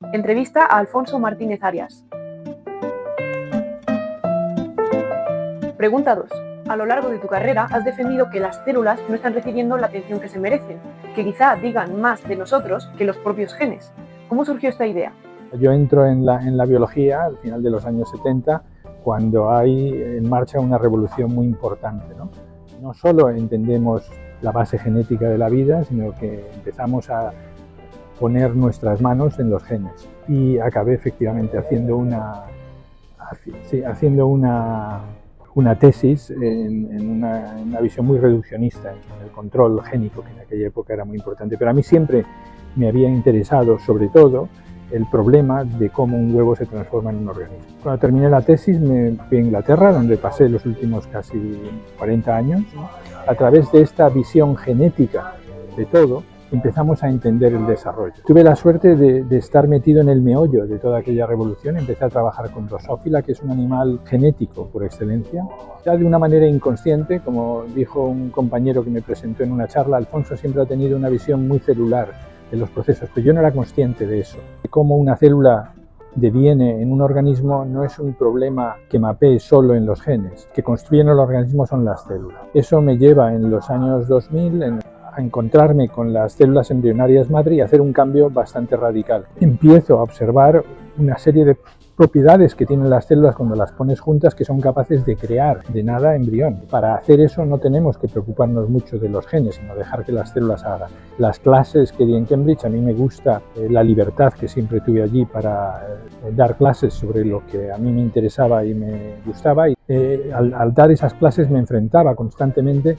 Entrevista a Alfonso Martínez Arias. Pregunta 2. A lo largo de tu carrera has defendido que las células no están recibiendo la atención que se merecen, que quizá digan más de nosotros que los propios genes. ¿Cómo surgió esta idea? Yo entro en la biología al final de los años 70, cuando hay en marcha una revolución muy importante, ¿no? No solo entendemos la base genética de la vida, sino que empezamos a poner nuestras manos en los genes. Y acabé efectivamente haciendo una tesis en una visión muy reduccionista en el control génico, que en aquella época era muy importante. Pero a mí siempre me había interesado, sobre todo, el problema de cómo un huevo se transforma en un organismo. Cuando terminé la tesis me fui a Inglaterra, donde pasé los últimos casi 40 años. A través de esta visión genética de todo, empezamos a entender el desarrollo. Tuve la suerte de estar metido en el meollo de toda aquella revolución. Empecé a trabajar con Drosophila, que es un animal genético por excelencia. Ya de una manera inconsciente, como dijo un compañero que me presentó en una charla, Alfonso siempre ha tenido una visión muy celular de los procesos, pero yo no era consciente de eso. De cómo una célula deviene en un organismo no es un problema que mapee solo en los genes. Que construyen el organismo son las células. Eso me lleva en los años 2000 a encontrarme con las células embrionarias madre y hacer un cambio bastante radical. Empiezo a observar una serie de propiedades que tienen las células cuando las pones juntas, que son capaces de crear de nada embrión. Para hacer eso no tenemos que preocuparnos mucho de los genes, sino dejar que las células hagan. Las clases que di en Cambridge, a mí me gusta la libertad que siempre tuve allí para dar clases sobre lo que a mí me interesaba y me gustaba. Y al dar esas clases me enfrentaba constantemente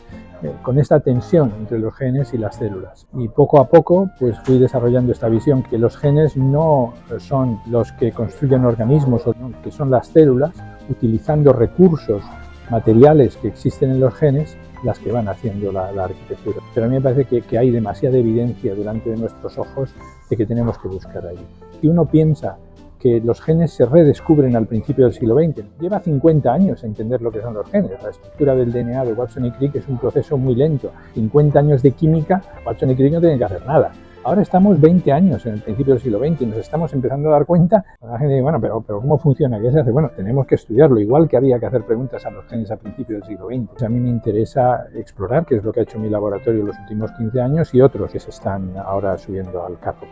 con esta tensión entre los genes y las células. Y poco a poco pues fui desarrollando esta visión, que los genes no son los que construyen organismos, que son las células, utilizando recursos materiales que existen en los genes, las que van haciendo la arquitectura. Pero a mí me parece que hay demasiada evidencia delante de nuestros ojos de que tenemos que buscar ahí. Si uno piensa que los genes se redescubren al principio del siglo XX. Lleva 50 años entender lo que son los genes. La estructura del DNA de Watson y Crick es un proceso muy lento. 50 años de química, Watson y Crick no tienen que hacer nada. Ahora estamos 20 años en el principio del siglo XX y nos estamos empezando a dar cuenta. La gente dice, bueno, pero ¿cómo funciona? ¿Qué se hace? Bueno, tenemos que estudiarlo, igual que había que hacer preguntas a los genes a principios del siglo XX. A mí me interesa explorar, que es lo que ha hecho mi laboratorio en los últimos 15 años, y otros que se están ahora subiendo al carro.